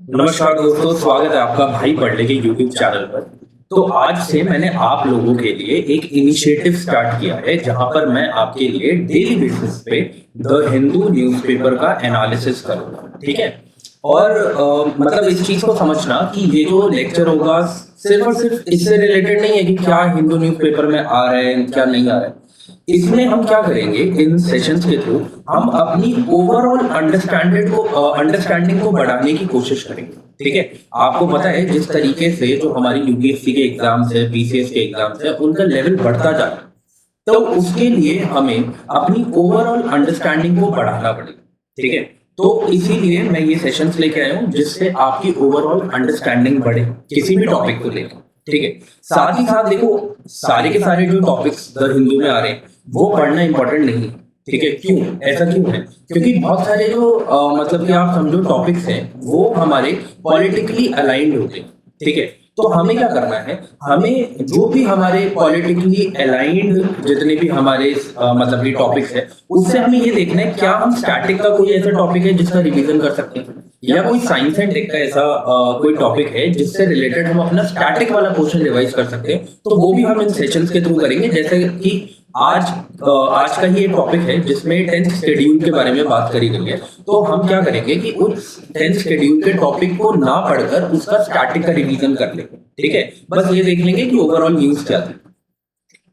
नमस्कार दोस्तों, स्वागत है आपका भाई पढ़ने के यूट्यूब चैनल पर। तो आज से मैंने आप लोगों के लिए एक इनिशिएटिव स्टार्ट किया है जहां पर मैं आपके लिए डेली बेसिस पे द हिंदू न्यूज़पेपर का एनालिसिस करूंगा। ठीक है। और मतलब इस चीज को समझना कि ये जो लेक्चर होगा सिर्फ और सिर्फ इससे रिलेटेड नहीं है कि क्या हिंदू न्यूज़पेपर में आ रहा है क्या नहीं आ रहा है। इसमें हम क्या करेंगे, इन सेशंस के थ्रू हम अपनी ओवरऑल अंडरस्टैंडिंग को बढ़ाने की कोशिश करेंगे। ठीक है। आपको पता है जिस तरीके से जो हमारी यूपीएससी के एग्जाम्स है, बीसीएस के एग्जाम्स है, उनका लेवल बढ़ता जा रहा है, तो उसके लिए हमें अपनी ओवरऑल अंडरस्टैंडिंग को बढ़ाना पड़ेगा। ठीक है। तो इसीलिए मैं ये सेशंस लेके आया हूँ जिससे आपकी ओवरऑल अंडरस्टैंडिंग बढ़े किसी भी टॉपिक को लेकर। ठीक है। साथ ही साथ देखो, सारे के सारे जो टॉपिक्स द हिंदू में आ रहे हैं वो पढ़ना इंपॉर्टेंट नहीं। ठीक है। क्यों ऐसा क्यों है? क्योंकि बहुत सारे जो मतलब कि आप समझो टॉपिक्स हैं वो हमारे पॉलिटिकली अलाइंड होते हैं। ठीक है। तो हमें क्या करना है, हमें जो भी हमारे पॉलिटिकली अलाइंड जितने भी हमारे मतलब कि टॉपिक्स है उससे हमें ये देखना है क्या हम स्टैटिक का कोई ऐसा टॉपिक है जिसका रिवीजन कर सकते हैं, या कोई साइंस एंड टेक का ऐसा कोई टॉपिक है जिससे रिलेटेड हम अपना स्टैटिक वाला क्वेश्चन रिवाइज कर सकते हैं। तो वो भी हम इन सेशंस के थ्रू करेंगे। जैसे कि आज का ही एक टॉपिक है जिसमें 10th शेड्यूल के बारे में बात करी गई है। तो हम क्या करेंगे कि उस 10th शेड्यूल के टॉपिक को ना पढ़कर उसका स्टैटिक का रिवीजन कर लेंगे। ठीक है। बस ये देख लेंगे कि ओवरऑल न्यूज क्या थी।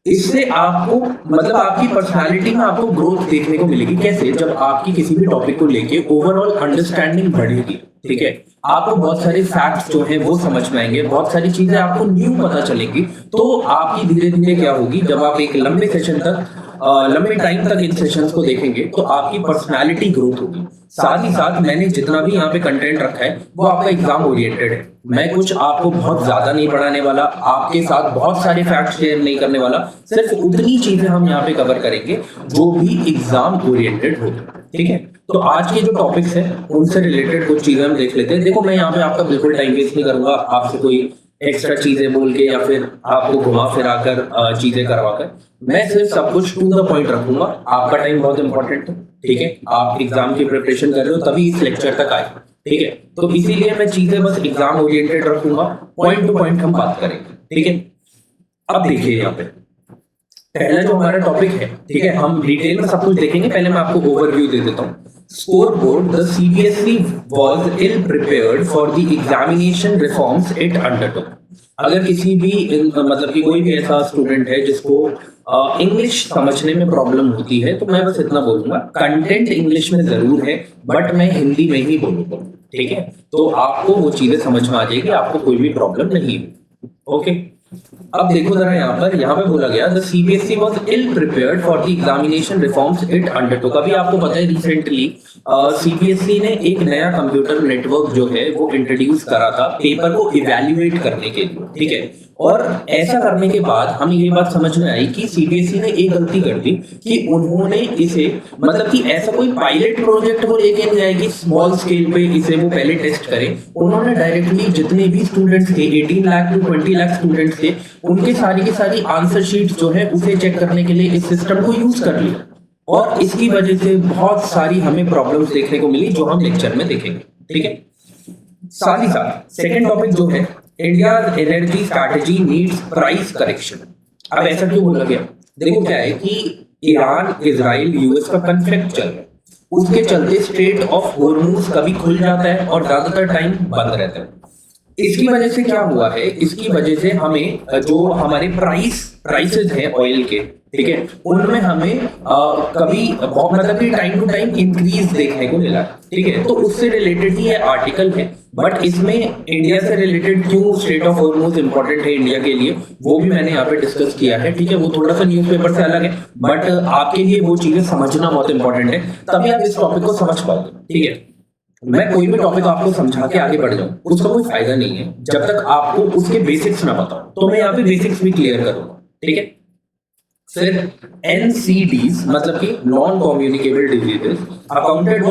इससे आपको मतलब आपकी पर्सनालिटी में आपको ग्रोथ देखने को मिलेगी। कैसे? जब आपकी किसी भी टॉपिक को लेके ओवरऑल अंडरस्टैंडिंग बढ़ेगी। ठीक है। आपको बहुत सारे फैक्ट्स जो है वो समझ में आएंगे, बहुत सारी चीजें आपको न्यू पता चलेंगी। तो आपकी धीरे धीरे क्या होगी, जब आप एक लंबे सेशन तक लंबे टाइम तक इन सेशंस को देखेंगे तो आपकी पर्सनालिटी ग्रोथ होगी। साथ ही साथ मैंने जितना भी यहाँ पे कंटेंट रखा है वो आपका एग्जाम ओरिएंटेड है। मैं कुछ आपको बहुत ज्यादा नहीं पढ़ाने वाला, आपके साथ बहुत सारे फैक्ट्स शेयर नहीं करने वाला, सिर्फ उतनी चीजें हम यहाँ पे कवर करेंगे जो भी एग्जाम ओरिएंटेड हो। ठीक है। तो आज के जो टॉपिक्स हैं उनसे रिलेटेड कुछ चीजें हम देख लेते हैं। देखो, मैं यहाँ पे आपका बिल्कुल टाइम वेस्ट नहीं करूंगा, आपसे कोई एक्स्ट्रा चीजें बोल के या फिर आपको घुमा फिरा कर चीजें करवाकर। मैं सिर्फ सब कुछ टू द पॉइंट रखूंगा। आपका टाइम बहुत इंपॉर्टेंट है। ठीक है। आप एग्जाम की प्रिपरेशन कर रहे हो तभी इस लेक्चर तक आए। ठीक है। तो इसीलिए मैं चीजें बस एग्जाम ओरिएंटेड रखूंगा, पॉइंट टू पॉइंट हम बात करेंगे। ठीक है। अब देखिए यहाँ पे पहला जो हमारा टॉपिक है, ठीक है, हम डिटेल में सब कुछ देखेंगे। पहले मैं आपको ओवरव्यू दे देता हूँ। Scoreboard, the CBSE was ill prepared for the examination reforms it undertook. अगर किसी भी मतलब कि कोई भी ऐसा स्टूडेंट है जिसको इंग्लिश समझने में प्रॉब्लम होती है तो मैं बस इतना बोलूंगा, कंटेंट इंग्लिश में जरूर है बट मैं हिंदी में ही बोलूंगा। ठीक है। तो आपको वो चीजें समझ में आ जाएगी, आपको कोई भी प्रॉब्लम नहीं है। ओके। अब देखो जरा यहाँ पे बोला गया the CBSE was ill prepared for the examination reforms it undertook. अभी आपको पता है रिसेंटली सीबीएसई ने एक नया कंप्यूटर नेटवर्क जो है वो इंट्रोड्यूस करा था पेपर को इवैल्यूएट करने के लिए। ठीक है। और ऐसा करने के बाद हमें ये बात समझ में आई कि सीबीएसई ने एक गलती कर दी कि उन्होंने इसे मतलब कि ऐसा कोई पायलट प्रोजेक्ट को लेके नहीं आए कि स्मॉल स्केल पे इसे वो पहले टेस्ट करें। उन्होंने डायरेक्टली जितने भी स्टूडेंट्स थे, 18 लाख टू 20 लाख स्टूडेंट्स थे, उनके सारी की सारी आंसर शीट जो है उसे चेक करने के लिए इस सिस्टम को यूज कर लिया। और इसकी वजह से बहुत सारी हमें प्रॉब्लम्स देखने को मिली जो हम लेक्चर में देखेंगे। ठीक है। साथ ही साथ सेकेंड टॉपिक जो है, India energy strategy needs price correction. अब ऐसा क्यों बोला गया? देखो क्या है कि ईरान इजराइल यूएस का कॉन्फ्लिक्ट चल रहा है, उसके चलते स्ट्रेट ऑफ हॉर्मुज कभी खुल जाता है और ज्यादातर टाइम बंद रहता है। इसकी वजह से क्या हुआ है, इसकी वजह से हमें जो हमारे प्राइसेस हैं ऑयल के, ठीक है, उनमें हमें कभी बहुत मतलब कि टाइम टू टाइम इंक्रीज देखने को मिला। ठीक है। तो उससे रिलेटेड ही ये आर्टिकल है, बट इसमें इंडिया से रिलेटेड क्यों स्ट्रेट ऑफ हॉर्मुज इंपॉर्टेंट है इंडिया के लिए वो भी मैंने यहाँ पे डिस्कस किया है। ठीक है। वो थोड़ा सा न्यूज़पेपर से अलग है बट आपके लिए वो चीजें समझना बहुत इंपॉर्टेंट है, तभी आप इस टॉपिक को समझ पाओगे। ठीक है। मैं कोई भी टॉपिक आपको समझा के आगे बढ़ जाऊं उसका कोई फायदा नहीं है जब तक आपको उसके बेसिक्स ना पता हो। तो मैं यहाँ पे बेसिक्स भी क्लियर करूंगा। ठीक है। फिर NCDs मतलब कि non communicable diseases accounted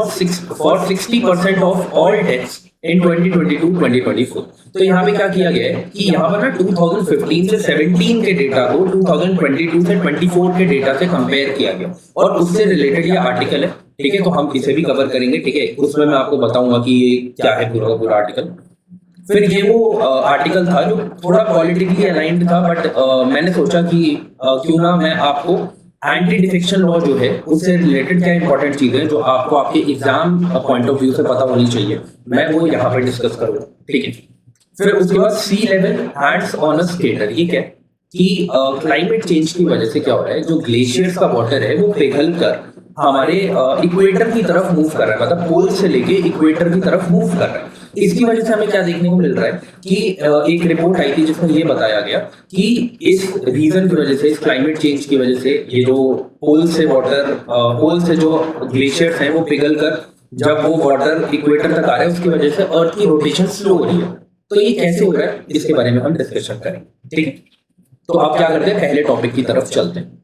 for 60% of all deaths in 2022-2024। तो यहाँ पे क्या किया गया है कि यहाँ पर ना 2015 से 17 के डेटा को 2022 से 24 के डेटा से कंपेयर किया गया और उससे रिलेटेड ये आर्टिकल है। ठीक है, तो हम इसे भी कवर करेंगे। ठीक है, उसमें मैं आपको बताऊंगा कि ये क्या है पूरा का पूरा आर्टिकल। फिर ये वो आर्टिकल था जो थोड़ा पॉलिटिकली अलाइंड था, बट मैंने सोचा कि क्यों ना मैं आपको एंटी डिफेक्शन लॉ जो है उससे रिलेटेड क्या इंपॉर्टेंट चीजें जो आपको आपके एग्जाम पॉइंट ऑफ व्यू से पता होनी चाहिए, मैं वो यहाँ पे डिस्कस करूंगा। ठीक है, फिर उसके बाद C level hands on a skater. ये क्या है कि क्लाइमेट चेंज की वजह से क्या हो रहा है, जो ग्लेशियर्स का वाटर है वो पिघल कर हमारे इक्वेटर की तरफ मूव कर रहा है, मतलब पोल से लेके इक्वेटर की तरफ मूव कर रहा है। इसकी वजह से हमें क्या देखने को मिल रहा है कि एक रिपोर्ट आई थी जिसमें ये बताया गया कि इस रीजन की वजह से, इस क्लाइमेट चेंज की वजह से, ये जो पोल से वाटर, पोल से जो ग्लेशियर्स हैं वो पिघल कर जब वो वाटर इक्वेटर तक आ रहा है, उसकी वजह से अर्थ की रोटेशन स्लो हो रही है। तो ये कैसे हो रहा है इसके बारे में हम डिस्कशन करेंगे। ठीक है, तो आप क्या करते हैं, पहले टॉपिक की तरफ चलते हैं।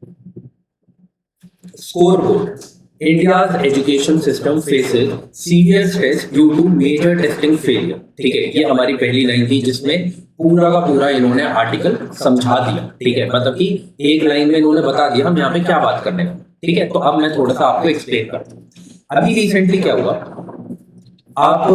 Score board. India's education system faces severe stress due to major testing failure। ठीक है, ये हमारी पहली लाइन थी जिसमें पूरा का पूरा इन्होंने आर्टिकल समझा दिया। ठीक है, मतलब कि एक लाइन में इन्होंने बता दिया हम यहाँ पे क्या बात करने वाले। ठीक है, तो अब मैं थोड़ा सा आपको एक्सप्लेन करता हूँ। अभी रिसेंटली क्या हुआ, आप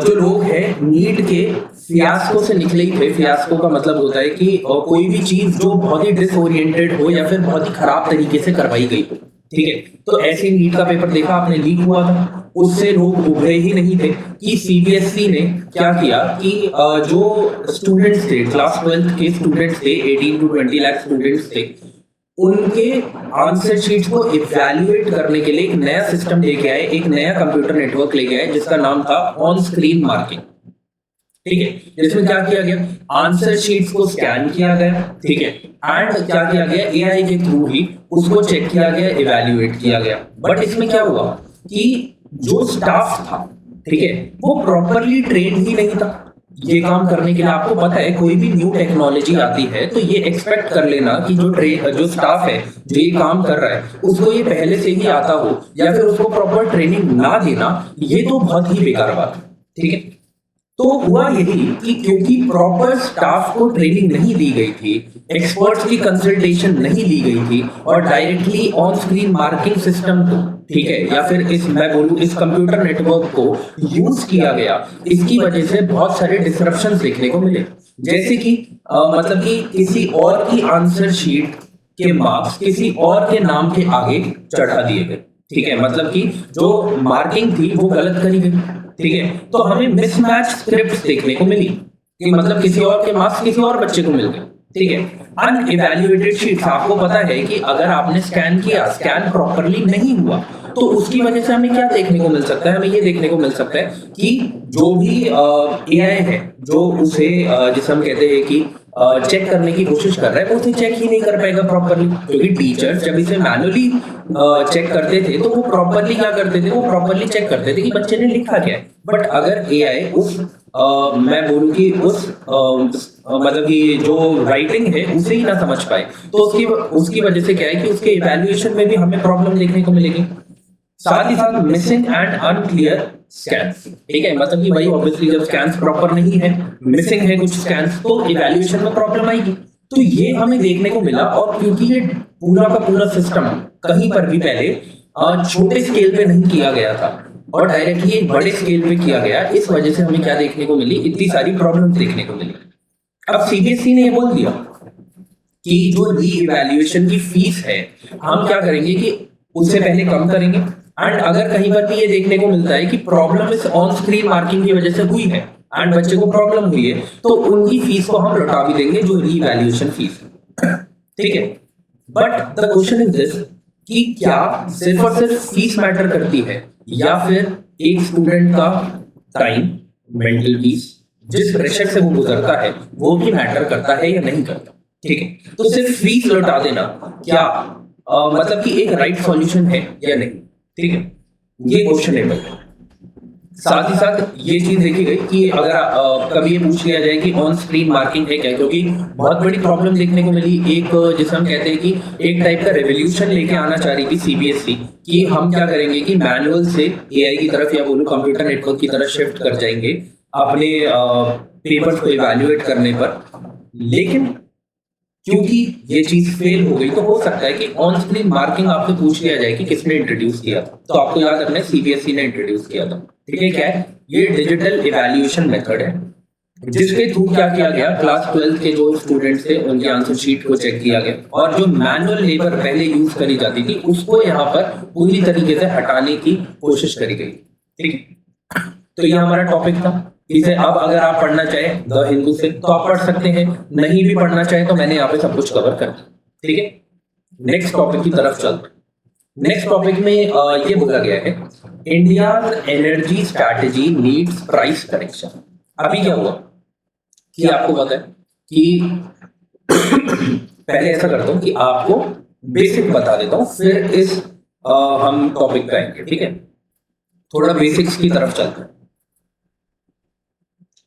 जो लोग हैं नीट के फियास्को से निकले ही थे। फियास्को का मतलब होता है कि कोई भी चीज जो बहुत ही डिसओरिएंटेड हो या फिर बहुत ही खराब तरीके से करवाई गई हो। ठीक है, तो ऐसे नीट का पेपर देखा आपने, लीक हुआ था, उससे लोग उभरे ही नहीं थे कि सीबीएसई ने क्या किया कि जो स्टूडेंट्स थे, क्लास 12 के स्टूडेंट्स थे, 18 to 20 लाख स्टूडेंट्स थे, उनके आंसर शीट्स को इवैल्यूएट करने के लिए एक नया सिस्टम लेके आए, एक नया कंप्यूटर नेटवर्क लेके आए जिसका नाम था ऑन स्क्रीन मार्किंग। ठीक है, जिसमें क्या किया गया, आंसर शीट्स को स्कैन किया गया। ठीक है, एंड क्या किया गया, एआई के थ्रू ही उसको चेक किया गया, इवैल्यूएट किया गया। बट इसमें क्या हुआ कि जो स्टाफ था, ठीक है, वो प्रॉपरली ट्रेन ही नहीं था ये काम करने के लिए। आपको पता है कोई भी न्यू टेक्नोलॉजी आती है तो ये एक्सपेक्ट कर लेना कि जो स्टाफ है जो ये काम कर रहा है उसको ये पहले से ही आता हो, या फिर उसको प्रॉपर ट्रेनिंग ना देना, ये तो बहुत ही बेकार बात है। ठीक है, तो हुआ यही कि क्योंकि प्रॉपर स्टाफ को ट्रेनिंग नहीं दी गई थी, एक्सपर्ट्स की कंसल्टेशन नहीं ली गई थी, और directly on screen marking system को, ठीक है, या फिर मैं बोलूं इस कंप्यूटर नेटवर्क को यूज किया गया, इसकी वजह से बहुत सारे डिसरप्शंस देखने को मिले। जैसे कि मतलब कि किसी और की आंसर शीट के मार्क्स किसी और के नाम के आगे चढ़ा दिए गए। ठीक है, मतलब कि जो मार्किंग थी वो गलत करी गई। ठीक है, तो हमें मिसमैच स्क्रिप्ट्स देखने को मिली कि मतलब किसी और के मार्क्स किसी और बच्चे को मिल गए। ठीक है, अनइवैल्यूएटेड शीट्स, आपको पता है कि अगर आपने स्कैन किया, स्कैन प्रॉपरली नहीं हुआ, तो उसकी वजह से हमें क्या देखने को मिल सकता है, हमें ये देखने को मिल सकता है कि जो भी एआई है जो उसे जिसे हम कहते हैं कि चेक करने की कोशिश कर रहा है, वो उसे चेक ही नहीं कर पाएगा प्रॉपरली। क्योंकि टीचर्स जब इसे मैनुअली चेक करते थे तो वो प्रॉपरली क्या करते थे, वो प्रॉपरली चेक करते थे कि बच्चे ने लिखा क्या है। बट अगर एआई उस मैं बोलूं कि उस मतलब कि जो राइटिंग है उसे ही ना समझ पाए, तो उसकी वजह से क्या है कि उसके इवैल्यूएशन में भी हमें प्रॉब्लम देखने को मिलेगी। साथ ही साथ मिसिंग एंड अनक्लियर स्कैन्स। ठीक है, मतलब कि भाई ऑब्वियसली जब स्कैन्स प्रॉपर नहीं है, मिसिंग है कुछ स्कैन्स, तो इवैल्यूएशन में प्रॉब्लम आएगी। तो ये हमें देखने को मिला, और क्योंकि ये पूरा का पूरा सिस्टम कहीं पर भी पहले छोटे स्केल पे नहीं किया गया था और डायरेक्टली एक बड़े स्केल पे किया गया, इस वजह से हमें क्या देखने को मिली, इतनी सारी प्रॉब्लम्स देखने को मिली। अब सीबीएसई ने ये बोल दिया कि जो री इवैल्यूएशन की फीस है हम क्या करेंगे कि उससे पहले कम करेंगे, एंड अगर कहीं पर भी ये देखने को मिलता है कि प्रॉब्लम इस ऑन स्क्रीन मार्किंग की वजह से हुई है एंड बच्चे को प्रॉब्लम हुई है, तो उनकी फीस को हम लौटा भी देंगे, जो री इवैल्यूएशन फीस है। ठीक है, but the question is this कि क्या सिर्फ और सिर्फ फीस मैटर करती है, या फिर एक स्टूडेंट का टाइम, मेंटल पीस, जिस प्रेशर से वो गुजरता है वो भी मैटर करता है या नहीं करता। ठीक है, तो सिर्फ फीस लौटा देना क्या मतलब कि एक राइट सॉल्यूशन है या नहीं। ठीक है, ये क्वेश्चन है। साथ ही साथ ये चीज देखी गई कि अगर कभी ये पूछ लिया जाए कि ऑन स्क्रीन मार्किंग है क्या, क्योंकि बहुत बड़ी प्रॉब्लम देखने को मिली, एक जिसे हम कहते हैं कि एक टाइप का रेवोल्यूशन लेके आना चाह रही थी सीबीएसई कि हम क्या करेंगे कि मैनुअल से एआई की तरफ, या बोलूं कंप्यूटर नेटवर्क की तरफ शिफ्ट कर जाएंगे अपने पेपर्स को इवैल्यूएट करने पर। लेकिन क्योंकि ये चीज फेल हो गई तो हो सकता है कि ऑन स्क्रीन मार्किंग आपसे पूछ लिया जाए कि किसने इंट्रोड्यूस किया था। तो आपको याद रखना है सीबीएसई ने इंट्रोड्यूस किया था। ठीक है, क्या है ये डिजिटल इवैल्यूएशन मेथड है, जिसके थ्रू क्या किया गया, क्लास 12 के जो स्टूडेंट्स थे उनकी आंसर शीट को चेक किया गया और जो मैनुअल लेबर पहले यूज करी जाती थी उसको यहाँ पर पूरी तरीके से हटाने की कोशिश करी गई। ठीक है, तो ये हमारा टॉपिक था। इसे अब अगर आप पढ़ना चाहें द हिंदू से तो आप पढ़ सकते हैं, नहीं भी पढ़ना चाहें तो मैंने यहाँ पे सब कुछ कवर कर दिया। ठीक है, नेक्स्ट टॉपिक की तरफ चलते। नेक्स्ट टॉपिक में ये बोला गया है India energy strategy needs price correction. अभी क्या हुआ कि आपको पता है कि पहले ऐसा करता हूं कि आपको बेसिक बता देता हूं, फिर इस हम टॉपिक पे आएंगे। ठीक है, थोड़ा बेसिक्स की तरफ चलते हैं।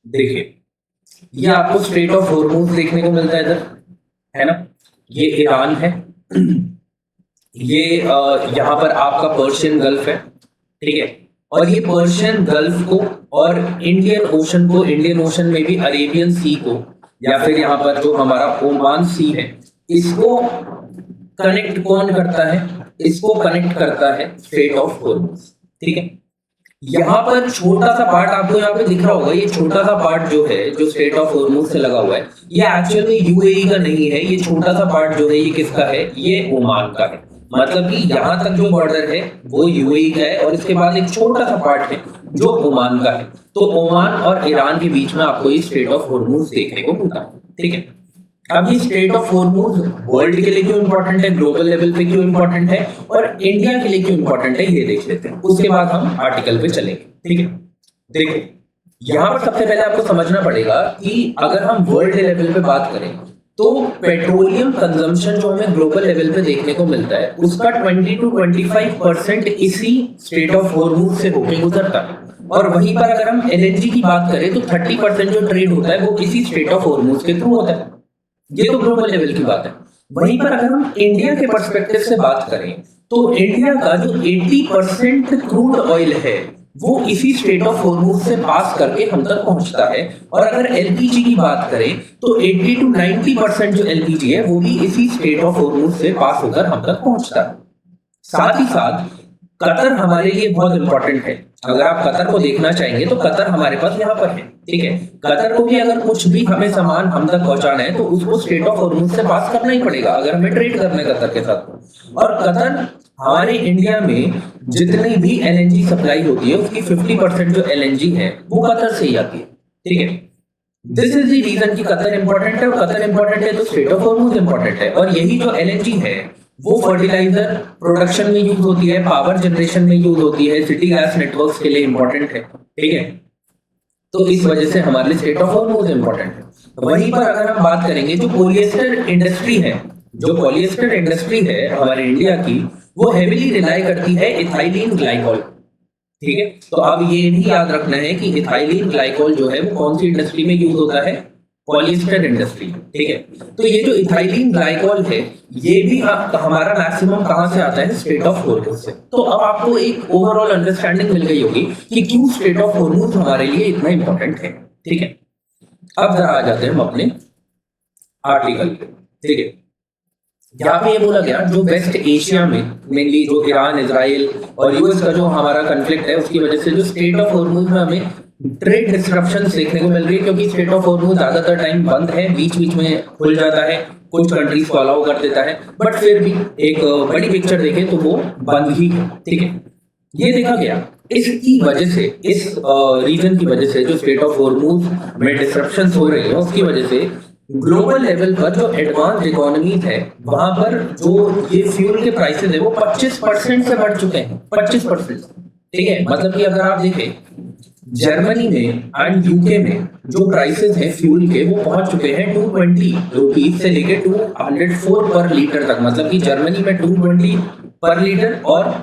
देखिए, ये आपको स्ट्रेट ऑफ हॉर्मूज देखने को मिलता है इधर, है ना, ये ईरान है, ये यहाँ पर आपका पर्शियन गल्फ है। ठीक है, और ये पर्शियन गल्फ को और इंडियन ओशन को, इंडियन ओशन में भी अरेबियन सी को, या फिर यहाँ पर जो हमारा ओमान सी है, इसको कनेक्ट कौन करता है, इसको कनेक्ट करता है स्ट्रेट ऑफ हॉर्मूज। ठीक है, यहाँ पर छोटा सा पार्ट आपको यहाँ पे दिख रहा होगा, ये छोटा सा पार्ट जो है जो स्ट्रेट ऑफ हॉर्मूज से लगा हुआ है, ये एक्चुअल में यूएई का नहीं है। ये छोटा सा पार्ट जो है ये किसका है, ये ओमान का है। मतलब कि यहाँ तक जो बॉर्डर है वो यूएई का है और इसके बाद एक छोटा सा पार्ट है जो ओमान का है। तो ओमान और ईरान के बीच में आपको ये स्ट्रेट ऑफ हॉर्मूज देखने को मिलता है। ठीक है, अब ये स्ट्रेट ऑफ हॉर्मूज वर्ल्ड के लिए क्यों इंपॉर्टेंट है, ग्लोबल लेवल पे क्यों इंपॉर्टेंट है और इंडिया के लिए क्यों इंपॉर्टेंट है, ये देख लेते हैं। उसके बाद हम आर्टिकल पे चलेंगे। ठीक है, देखो यहाँ पर सबसे पहले आपको समझना पड़ेगा कि अगर हम वर्ल्ड लेवल पे बात करें तो पेट्रोलियम कंजम्पशन जो हमें ग्लोबल लेवल पे देखने को मिलता है उसका 20 to 25% इसी स्ट्रेट ऑफ हॉर्मूज से होकर गुजरता है। और वहीं पर अगर हम एलएनजी की बात करें तो 30% जो ट्रेड होता है वो इसी स्ट्रेट ऑफ हॉर्मूज के थ्रू होता है। ये तो ग्लोबल लेवल की बात है। वहीं पर अगर हम इंडिया के पर्सपेक्टिव से बात करें तो इंडिया का जो 80% क्रूड ऑयल है वो इसी स्ट्रेट ऑफ हॉर्मूज से पास करके हम तक पहुंचता है। और अगर एलपीजी की बात करें तो 80 to 90% जो एलपीजी है वो भी इसी स्ट्रेट ऑफ हॉर्मूज से पास होकर हम तक पहुंचता है। साथ ही साथ कतर हमारे लिए बहुत इंपॉर्टेंट है। अगर आप कतर को देखना चाहेंगे तो कतर हमारे पास यहाँ पर है। ठीक है, कतर को भी अगर कुछ भी हमें सामान हम तक पहुंचाना है तो उसको स्ट्रेट ऑफ हॉर्मूज से पास करना ही पड़ेगा अगर हमें ट्रेड करना है कतर के साथ। और कतर हमारे इंडिया में जितनी भी एलएनजी सप्लाई होती है उसकी 50% जो एलएनजी है वो कतर से ही आती है। ठीक है, दिस इज द रीजन कि कतर इंपॉर्टेंट है, और कतर इंपॉर्टेंट है तो स्ट्रेट ऑफ हॉर्मूज इंपॉर्टेंट है। और यही जो एलएनजी है वो फर्टिलाइजर प्रोडक्शन में यूज होती है, पावर जनरेशन में यूज होती है, सिटी गैस नेटवर्क्स के लिए इंपॉर्टेंट है। ठीक है, तो इस वजह से हमारे लिए स्ट्रेट ऑफ हॉर्मूज इंपॉर्टेंट है। वहीं पर अगर हम बात करेंगे जो पॉलिएस्टर इंडस्ट्री है, जो पॉलिएस्टर इंडस्ट्री है हमारे इंडिया की, वो हेवीली रिलाई करती है इथाइलिन ग्लाइकोल। ठीक है, तो अब ये भी याद रखना है कि इथाइलिन ग्लाइकोल जो है वो कौन सी इंडस्ट्री में यूज होता है, पॉलिएस्टर इंडस्ट्री। ठीक है, तो ये जो इथाइलिन ग्लाइकोल है ये भी हमारा मैक्सिमम कहां से आता है, स्ट्रेट ऑफ हॉर्मूज से। तो अब आपको एक ओवरऑल अंडरस्टैंडिंग मिल गई होगी कि क्यों स्ट्रेट ऑफ हॉर्मूज हमारे लिए इतना इंपॉर्टेंट है। ठीक है, अब जरा आ जाते हैं हम अपने आर्टिकल पे। ठीक है, यहाँ पे ये बोला गया जो वेस्ट एशिया में मेनली जो ईरान, इजराइल और यूएस का जो हमारा कॉन्फ्लिक्ट है उसकी वजह से जो स्ट्रेट ऑफ हॉर्मूज में हमें ट्रेड डिस्ट्रप्शन देखने को मिल रही है, क्योंकि स्ट्रेट ऑफ हॉर्मूज ज्यादातर टाइम बंद है, बीच बीच में खुल जाता है, कुछ कंट्रीज को अलाउ कर देता है, बट फिर भी एक बड़ी पिक्चर देखें तो वो बंद ही है। ठीक है, ये देखा गया इसकी वजह से, इस रीजन की वजह से जो स्ट्रेट ऑफ हॉर्मूज में डिस्ट्रप्शन हो रही है उसकी वजह से ग्लोबल लेवल पर जो एडवांस्ड इकोनॉमीज है वहां पर जो ये फ्यूल के प्राइसेस है वो 25% से बढ़ चुके हैं, 25%। ठीक है, मतलब कि अगर आप देखें जर्मनी में एंड यूके में जो प्राइसेस हैं फ्यूल के वो पहुंच चुके हैं 220 रुपीज से लेके 204 पर लीटर तक। मतलब कि जर्मनी में 220 पर लीटर और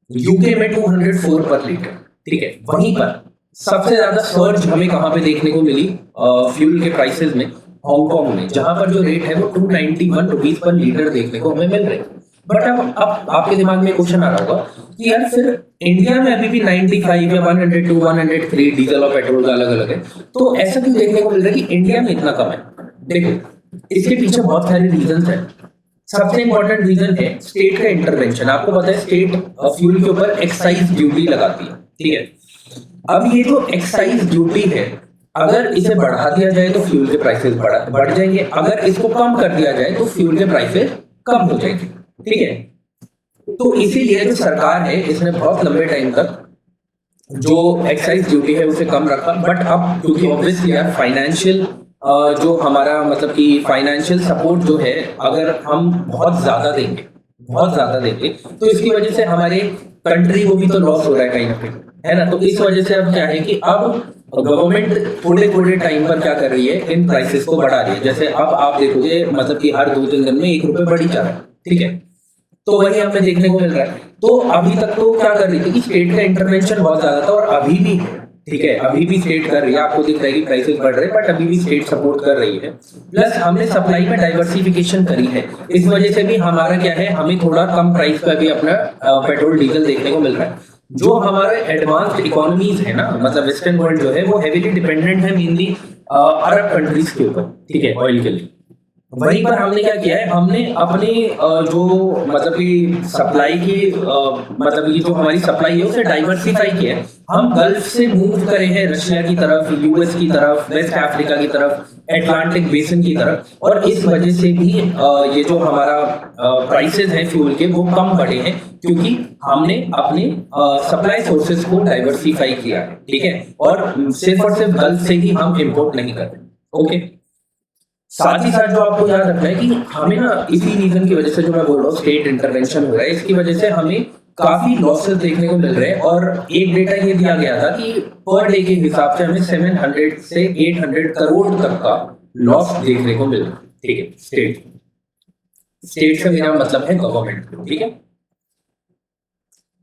यूके में 204 पर लीटर। ठीक है, वहीं पर सबसे ज्यादा सर्ज हमें कहां पे देखने को मिली फ्यूल के प्राइसेस में, हांगकांग में, जहां पर जो रेट है वो 291 रुपीज पर लीटर देखने को हमें मिल रही है। बट अब आपके दिमाग में क्वेश्चन आ रहा होगा कि यार फिर इंडिया में अभी भी 95 या 102, 103 डीजल और पेट्रोल का अलग अलग है, तो ऐसा क्यों देखने को मिल रहा है कि इंडिया में इतना कम है। देखो इसके पीछे बहुत सारे रीजंस हैं। सबसे इंपॉर्टेंट रीजन है स्टेट का इंटरवेंशन। आपको पता है स्टेट फ्यूल के ऊपर एक्साइज ड्यूटी लगाती है, ठीक है। अब ये जो एक्साइज ड्यूटी है, अगर इसे बढ़ा दिया जाए तो फ्यूल के प्राइसेस बढ़ जाएंगे, अगर इसको कम कर दिया जाए तो फ्यूल के प्राइसेस कम हो जाएंगे, ठीक है। तो इसीलिए जो सरकार है इसने बहुत लंबे टाइम तक जो एक्साइज ड्यूटी है उसे कम रखा, बट अब क्योंकि ऑब्वियसली यार फाइनेंशियल जो हमारा मतलब कि फाइनेंशियल सपोर्ट जो है, अगर हम बहुत ज्यादा देंगे तो इसकी वजह से हमारे कंट्री को भी तो लॉस हो रहा है कहीं ना कहीं, है ना। तो इस वजह से अब क्या है कि अब गवर्नमेंट थोड़े थोड़े टाइम पर क्या कर रही है, इन प्राइसेस को बढ़ा रही है। जैसे अब आप देखोगे मतलब कि हर 2-3 दिन में 1 रुपए बढ़ी जा रहा है, ठीक है। तो वही हमें देखने को मिल रहा है। तो अभी तक तो क्या कर रही थी कि स्टेट का इंटरवेंशन बहुत ज्यादा था, और अभी भी है, ठीक है, अभी भी स्टेट कर रही है। आपको दिख रहा है कि प्राइसेस बढ़ रहे हैं, बट अभी भी स्टेट सपोर्ट कर रही है। प्लस हमने सप्लाई में डाइवर्सिफिकेशन करी है, इस वजह से भी हमारा क्या है, हमें थोड़ा कम प्राइस पर भी अपना पेट्रोल डीजल देखने को मिल रहा है। जो हमारे एडवांस्ड इकोनॉमीज है ना, मतलब वेस्टर्न वर्ल्ड जो है वो हेवीली डिपेंडेंट है मेनली अरब कंट्रीज के ऊपर, ठीक है, ऑयल के लिए। वहीं पर हमने क्या किया है, हमने अपने जो मतलब कि सप्लाई की मतलब ये जो हमारी सप्लाई है उसे डाइवर्सिफाई किया है। हम गल्फ से मूव करे हैं रशिया की तरफ, यूएस की तरफ, वेस्ट अफ्रीका की तरफ, एटलांटिक बेसिन की तरफ, और इस वजह से भी ये जो हमारा प्राइसेस हैं फ्यूल के वो कम बढ़े हैं, क्योंकि हमने अपने सप्लाई सोर्सेज को डाइवर्सिफाई किया है, ठीक है। और सिर्फ गल्फ से ही हम इंपोर्ट नहीं कर रहे, ओके। साथ ही साथ जो आपको याद रखना है कि हमें ना इसी रीजन की वजह से, जो मैं बोल रहा हूँ स्टेट इंटरवेंशन हो रहा है, इसकी वजह से हमें काफी लॉसेस देखने को मिल रहे हैं। और एक डेटा ये दिया गया था कि पर डे के हिसाब से हमें 700 से 800 करोड़ तक का लॉस देखने को मिल रहा है, ठीक है। स्टेट से मेरा मतलब है गवर्नमेंट, ठीक है।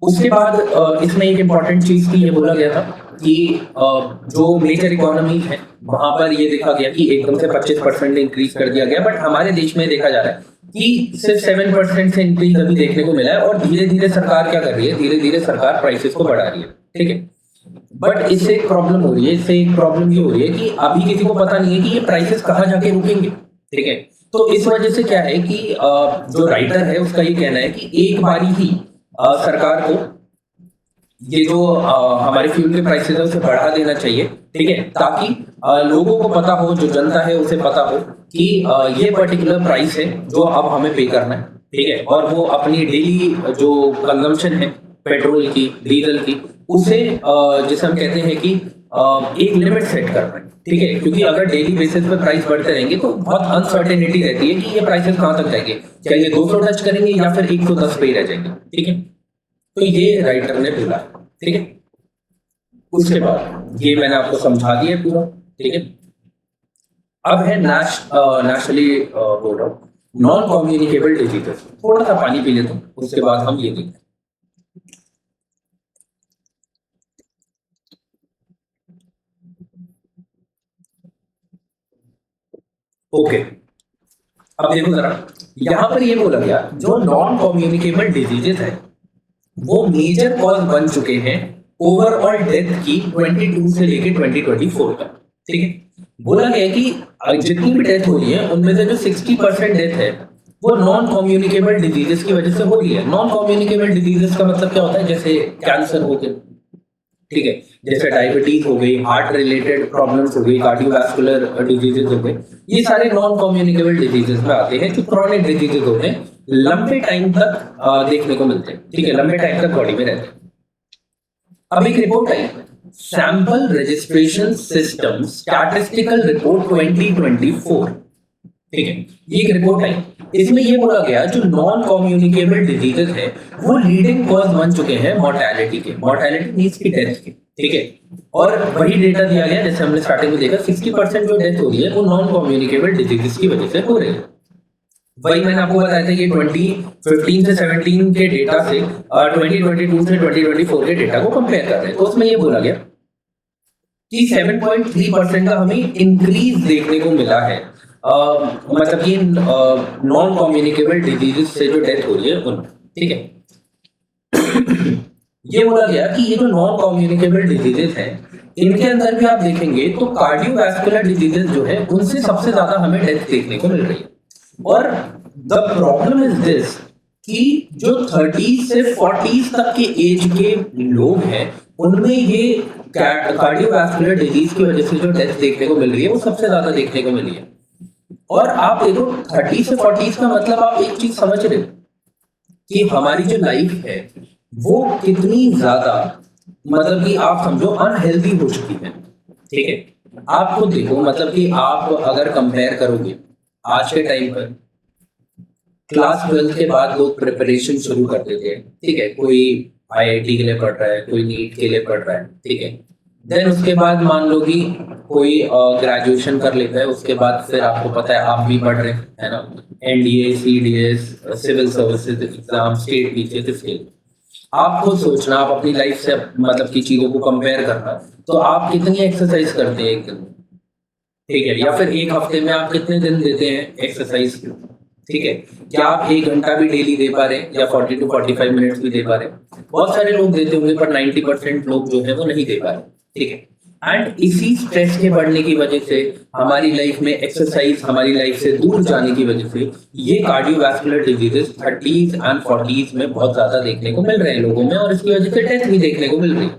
उसके बाद इसमें एक इंपॉर्टेंट चीज की ये बोला गया था कि जो मेजर इकोनॉमी है वहां पर ये देखा गया कि एकदम से 25% इंक्रीज कर दिया गया, बट हमारे देश में देखा जा रहा है कि सिर्फ 7% से इंक्रीज अभी देखने को मिला है। और धीरे धीरे सरकार क्या कर रही है, धीरे धीरे सरकार प्राइसेस को बढ़ा रही है, ठीक है। बट इससे एक प्रॉब्लम हो रही है, इससे एक प्रॉब्लम ये हो रही है कि अभी किसी को पता नहीं है कि ये प्राइसेस कहाँ जाके रुकेंगे, ठीक है। तो इस वजह से क्या है कि जो राइटर है उसका ये कहना है कि एक बारी ही सरकार को ये जो हमारे फ्यूल के प्राइसेस है उसे बढ़ा देना चाहिए, ठीक है, ताकि लोगों को पता हो, जो जनता है उसे पता हो कि ये पर्टिकुलर प्राइस है जो अब हमें पे करना है, ठीक है। और वो अपनी डेली जो कंजम्पशन है पेट्रोल की, डीजल की, उसे जिसे हम कहते हैं कि एक लिमिट सेट करना है, ठीक है। क्योंकि अगर डेली बेसिस पे प्राइस बढ़ते रहेंगे तो बहुत अनसर्टेनिटी रहती है कि ये प्राइसेस कहाँ तक जाएंगे, क्या ये 200 टच करेंगे या फिर 110 पे ही रह जाएंगे, ठीक है। तो ये राइटर ने बोला, ठीक है। उसके बाद ये मैंने आपको समझा दिया पूरा, ठीक है। अब है नेशनली बोल रहा हूँ नॉन कम्युनिकेबल डिजीजेस। थोड़ा सा पानी पी लेता हूँ, उसके बाद हम ये देखते हैं। ओके, अब देखो जरा, यहां पर ये बोला गया जो नॉन कम्युनिकेबल डिजीजेस है वो मेजर कॉज बन चुके हैं ओवरऑल डेथ की 22 से लेके 2024 तक, ठीक है। बोला गया कि जितनी भी डेथ हो रही है उनमें से जो 60% डेथ है वो नॉन कम्युनिकेबल डिजीजेस की वजह से हो रही है। नॉन कम्युनिकेबल डिजीजेस का मतलब क्या होता है, जैसे कैंसर हो गया, ठीक है, जैसे डायबिटीज हो गई, हार्ट रिलेटेड प्रॉब्लम्स हो गई, कार्डियोवैस्कुलर डिजीजेस हो गए, ये सारे नॉन कम्युनिकेबल डिजीजेस में आते हैं। जो क्रॉनिक डिजीजेस होते हैं लंबे टाइम तक देखने को मिलते हैं, ठीक है, लंबे टाइम तक बॉडी में रहते हैं। अब एक रिपोर्ट आई, sample registration system statistical report 2024, ठीक है, ये एक रिपोर्ट आई। इसमें ये बोला गया जो नॉन कम्युनिकेबल डिजीजेस है वो लीडिंग कॉज बन चुके हैं मोर्टेलिटी के, मोर्टेलिटी मींस की डेथ के, ठीक है। और वही डेटा दिया गया जैसे हमने स्टार्टिंग में देखा, 60% जो डेथ हो रही है वो नॉन कम्युनिकेबल डिजीजेस की वजह से हो रही है। वही मैंने आपको बताया था कि 2015 से 17 के डेटा से 2022 से 2024 के डेटा को कंपेयर कर रहे हैं। तो उसमें ये बोला गया कि 7.3% का हमें इंक्रीज देखने को मिला है, मतलब ये नॉन कम्युनिकेबल डिजीजेस से जो डेथ हो रही है उन, ठीक है। ये बोला गया कि ये जो नॉन कम्युनिकेबल डिजीजेस है इनके अंदर भी आप देखेंगे तो कार्डियोवैस्कुलर डिजीजेस जो है उनसे सबसे ज्यादा हमें डेथ देखने को मिल रही है। और द प्रॉब्लम इज दिस कि जो 30 से 40 तक के एज के लोग हैं उनमें ये कार्डियोवैस्कुलर डिजीज की वजह से जो डेथ देखने को मिल रही है वो सबसे ज्यादा देखने को मिली है। और आप देखो 30 से 40 का मतलब आप एक चीज समझ रहे हो कि हमारी जो लाइफ है वो कितनी ज्यादा मतलब कि आप समझो अनहेल्दी हो चुकी है। ठीक है, आप खुद देखो मतलब कि आप अगर कंपेयर करोगे आज के टाइम पर क्लास 12 के बाद लोग प्रिपरेशन शुरू करते थे। ठीक है, कोई आईआईटी के लिए पढ़ रहा है, कोई नीट के लिए पढ़ रहा है। ठीक है, देन उसके बाद मान लो कि कोई ग्रेजुएशन कर लेता है, उसके बाद फिर आपको पता है आप भी पढ़ रहे हैं, है ना, NDA, CDS, civil services exam, state PCS, इसके आप खुद सोचना, आप अपनी लाइफ से मतलब की चीजों को कंपेयर करना, तो आप कितनी एक्सरसाइज करते हैं एक दिन में? ठीक है, या फिर एक हफ्ते में आप कितने दिन देते हैं एक्सरसाइज के? ठीक है, क्या आप 1 घंटा भी डेली दे पा रहे हैं या 40 to 45 मिनट्स भी दे पा रहे हैं? बहुत सारे लोग देते होंगे पर 90% लोग जो है वो नहीं दे पा रहे। ठीक है, एंड इसी स्ट्रेस के बढ़ने की वजह से हमारी लाइफ में एक्सरसाइज हमारी लाइफ से दूर जाने की वजह से ये cardiovascular diseases 30s and 40s में बहुत ज्यादा देखने को मिल रहे हैं लोगों में, और इसकी वजह से डेथ भी देखने को मिल रही है।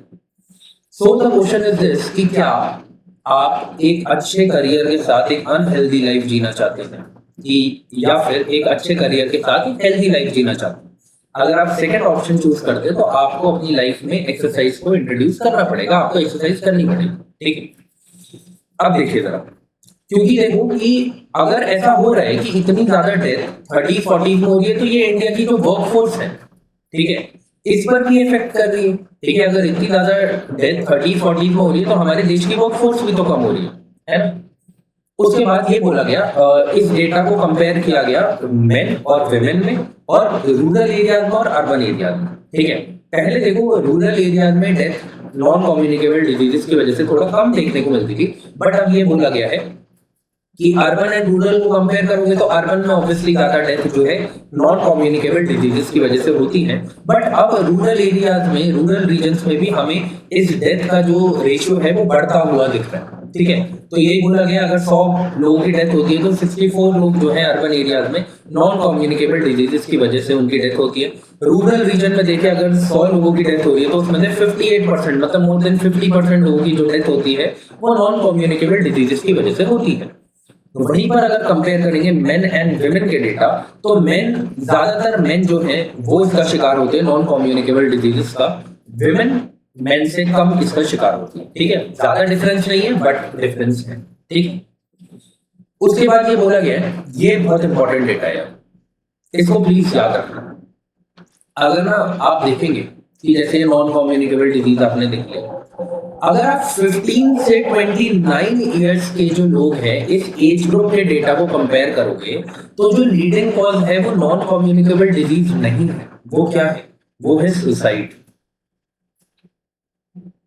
So the question is this कि क्या आप एक अच्छे करियर के साथ एक अनहेल्दी लाइफ जीना चाहते हैं कि या फिर एक अच्छे करियर के साथ एक हेल्दी लाइफ जीना चाहते हैं? अगर आप सेकंड ऑप्शन चूज करते हैं तो आपको अपनी लाइफ में एक्सरसाइज को इंट्रोड्यूस करना पड़ेगा, आपको एक्सरसाइज करनी पड़ेगी। ठीक है, अब देखिए जरा, क्योंकि देखो कि अगर ऐसा हो रहा है कि इतनी ज्यादा डेथ 30-40 में हो रही है तो ये इंडिया की जो वर्कफोर्स है, ठीक है, इस पर भी इफेक्ट कर रही है। ठीक है, अगर इतनी ज्यादा डेथ 30-40 में हो रही है तो हमारे देश की वर्कफोर्स भी तो कम हो रही है ना। उसके बाद ये बोला गया, इस डेटा को कंपेयर किया गया मेन और विमेन में और रूरल एरियाज में और अर्बन एरियाज में। ठीक है, पहले देखो रूरल एरियाज में डेथ नॉन कम्युनिकेबल डिजीजेस की वजह से थोड़ा कम देखने को मिलती थी, बट अब ये बोला गया है कि अर्बन एंड रूरल को कंपेयर करोगे तो अर्बन में ऑब्वियसली ज्यादा डेथ जो है नॉन कम्युनिकेबल डिजीजेस की वजह से होती है, बट अब रूरल एरियाज में, रूरल रीजन्स में भी हमें इस डेथ का जो रेशियो है वो बढ़ता हुआ दिख रहा है। ठीक है, तो यही बोला गया अगर 100 लोगों की डेथ होती है तो 64 लोग जो है अर्बन एरियाज में नॉन कम्युनिकेबल डिजीजेस की वजह से उनकी डेथ होती है। रूरल रीजन में देखिए अगर 100 लोगों की डेथ हो रही है तो उसमें से 58% मतलब मोर देन 50% लोगों की जो डेथ होती है वो नॉन कम्युनिकेबल डिजीजेस की वजह से होती है। तो वहीं पर अगर कंपेयर करेंगे मेन एंड विमेन के डेटा, तो मेन, ज्यादातर मेन जो है वो इसका शिकार होते हैं नॉन कम्युनिकेबल डिजीजेस का, विमेन मेन से कम इसका शिकार होती है। ठीक है, ज्यादा डिफरेंस नहीं है बट डिफरेंस है। ठीक, उसके बाद ये बोला गया है, ये बहुत इंपॉर्टेंट डेटा है, इसको प्लीज याद रखना। अगर ना आप देखेंगे कि जैसे नॉन कम्युनिकेबल डिजीज आपने देख लिया, अगर आप 15 से 29 इयर्स के जो लोग हैं इस एज ग्रुप के डेटा को कंपेयर करोगे तो जो लीडिंग कॉज है वो नॉन कम्युनिकेबल डिजीज नहीं है, वो क्या है? वो है सुसाइड।